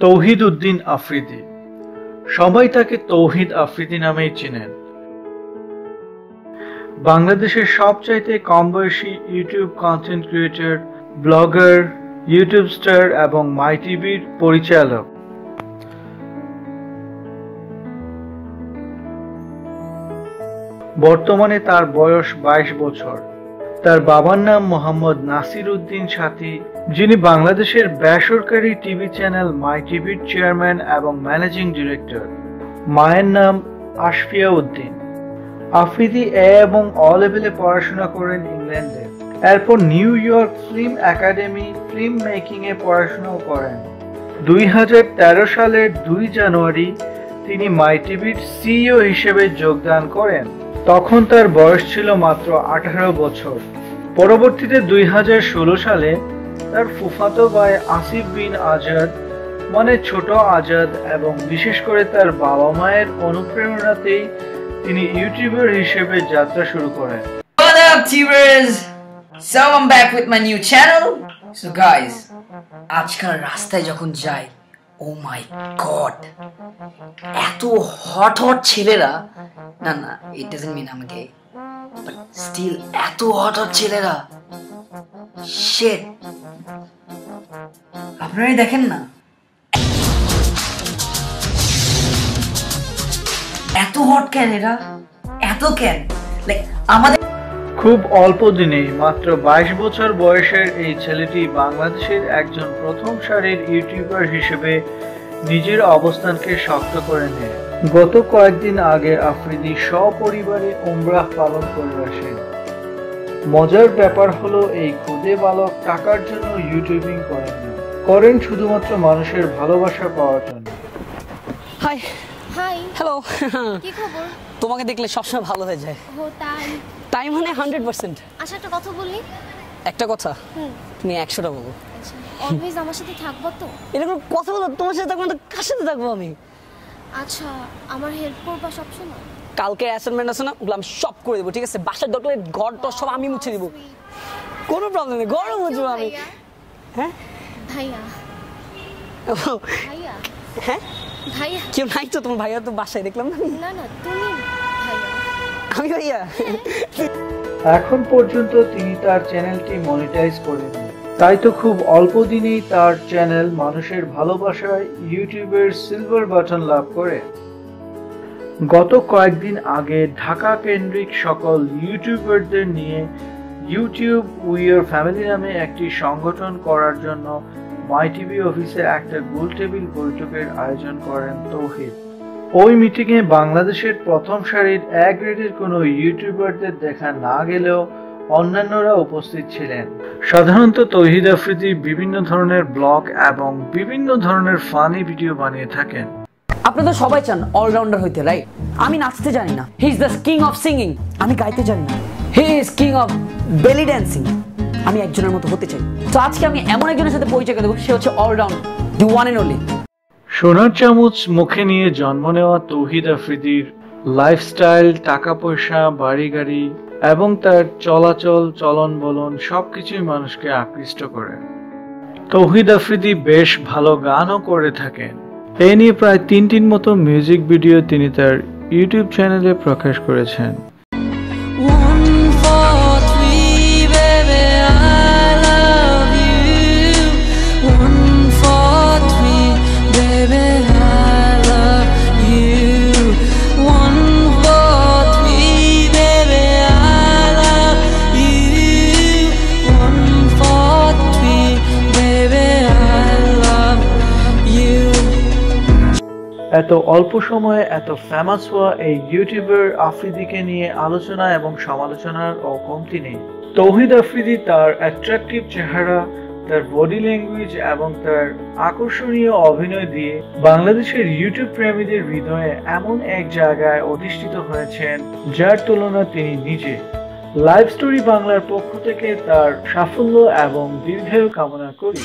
তৌহিদ উদ্দিন আফ্রিদি, সবাই তাকে তৌহিদ আফ্রিদি নামেই চেনেন। বাংলাদেশের সবচাইতে কম বয়সী YouTube content creator, blogger, YouTube star এবং মাই টিভির পরিচালক। বর্তমানে তার বয়স 22 বছর। তার বাবার নাম মোহাম্মদ নাসির উদ্দিন সাথী, যিনি বাংলাদেশের বেসরকারি টিভি চ্যানেল মাই টিভির চেয়ারম্যান এবং ম্যানেজিং ডিরেক্টর। মায়ের নাম আশফিয়া উদ্দিন। আফ্রিদি এ এবং অ লেভেলে পড়াশোনা করেন ইংল্যান্ডে। এরপর New York film academy film making এ পড়াশোনা করেন। 2013 সালের 2 জানুয়ারি তিনি মাই টিভির সিইও হিসেবে যোগদান করেন। তখন তার বয়স ছিল মাত্র 18 বছর। পরবর্তীতে 2016 সালে তার ফুফাতো ভাই আসিফ বিন আজাদ, মানে ছোট আজাদ, এবং বিশেষ করে তার বাবা মায়ের অনুপ্রেরণাতেই তিনি ইউটিউবার হিসেবে যাত্রা শুরু করেন। What up, Tubers? So I'm back with my new channel. So guys, আজকাল রাস্তায় যখন যাই, oh my god, এত হট হট ছেলেরা, না it doesn't mean I'm gay, but still এত হট হট ছেলেরা, shit, আপনারাই দেখেন না, এত হট কেন এরা, এত কেন, লাইক আমাদের খুব অল্প দিনেই মাত্র 22 বছর বয়সের এই ছেলেটি বাংলাদেশের একজন প্রথম সারির ইউটিউবার হিসেবে নিজের অবস্থানকে শক্ত করে নেয়। গত কয়েকদিন আগে আফ্রিদি সপরিবারে উমরাহ পালন করে আসেন। মজার ব্যাপার হলো এই খুদে বালক টাকার জন্য ইউটিউবিং করেন না, করেন শুধুমাত্র মানুষের ভালোবাসা পাওয়ার জন্য। হাই হাই হ্যালো, কি খবর? তোমাকে দেখলে সবসময় ভালো হয়ে যায়। ও তাই? তাই মানে 100%। আচ্ছা একটা কথা বলি। একটা কথা? তুমি 100টা বলো। আচ্ছা অলওয়েজ আমার সাথে থাকবা তো? এরকম কথা বলো, তোমার সাথে থাকবো না কার সাথে থাকবো আমি? আচ্ছা আমার হেল্প করবা সব সময়? কালকে অ্যাসাইনমেন্ট আছে না, ওগুলো আমি সব করে দেবো, ঠিক আছে? বাসার দরকার ঘরটা সব আমি মুছে দিব, কোনো প্রবলেম নেই, ঘরও মুছবো আমি। হ্যাঁ ভাইয়া, ভাইয়া, হ্যাঁ ভাইয়া কেউ নাই তো? তোমার ভাইয়া তো বাসায় দেখলাম না। না না তুমি ভাইয়া। আমি ভাইয়া? এখন পর্যন্ত তিনি তার চ্যানেলটি মনিটাইজ করেননি, তাই তো খুব অল্প দিনেই তার চ্যানেল মানুষের ভালোবাসায় ইউটিউবের সিলভার বাটন লাভ করে। গত কয়েকদিন আগে ঢাকা কেন্দ্রিক সকল ইউটিউবারদের নিয়ে ইউটিউব উইয়ার ফ্যামিলি নামে একটি সংগঠন করার জন্য মাই টিভি অফিসে একটা গোল টেবিল বৈঠকের আয়োজন করেন তৌহিদ। ওই মিটিংয়ে বাংলাদেশের প্রথম সারির এ গ্রেডের কোনো ইউটিউবারদের দেখা না গেলেও অন্যান্যরা উপস্থিত ছিলেন। সাধারণত তৌহিদ আফ্রিদি বিভিন্ন ধরনের ব্লগ এবং বিভিন্ন ধরনের ফানি ভিডিও বানিয়ে থাকেন। আপনারা সবাই চান অলরাউন্ডার হইতে, রাইট? আমি নাচতে জানি না, he is the king of singing. আমি গাইতে জানি না, হি ইজ কিং অফ বেলি ড্যান্সিং। আমি একজনের মতো হতে চাই। তো আজকে আমি এমন একজনের সাথে পরিচয় করে দেবো, সে হচ্ছে allrounder, the one and only. সোনার চামচ মুখে নিয়ে জন্ম নেওয়া তৌহিদ আফ্রিদির লাইফস্টাইল, টাকা পয়সা, বাড়ি গাড়ি এবং তার চলাচল, চলন বলন সবকিছুই মানুষকে আকৃষ্ট করে। তৌহিদ আফ্রিদি বেশ ভালো গানও করে থাকেন। এ নিয়ে প্রায় 3টির মতো মিউজিক ভিডিও তিনি তার ইউটিউব চ্যানেলে প্রকাশ করেছেন। এত অল্প সময়ে এত ফেমাস হওয়া এই ইউটিউবার আফ্রিদিকে নিয়ে আলোচনা এবং সমালোচনার কমতি নেই। তৌহিদ আফ্রিদি তার অ্যাট্রাকটিভ চেহারা, তার বডি ল্যাঙ্গুয়েজ এবং তার আকর্ষণীয় অভিনয় দিয়ে বাংলাদেশের ইউটিউব প্রেমীদের হৃদয়ে এমন এক জায়গায় অধিষ্ঠিত হয়েছেন যার তুলনা তিনি নিজে। লাইভ স্টোরি বাংলার পক্ষ থেকে তার সাফল্য এবং দীর্ঘায়ু কামনা করি।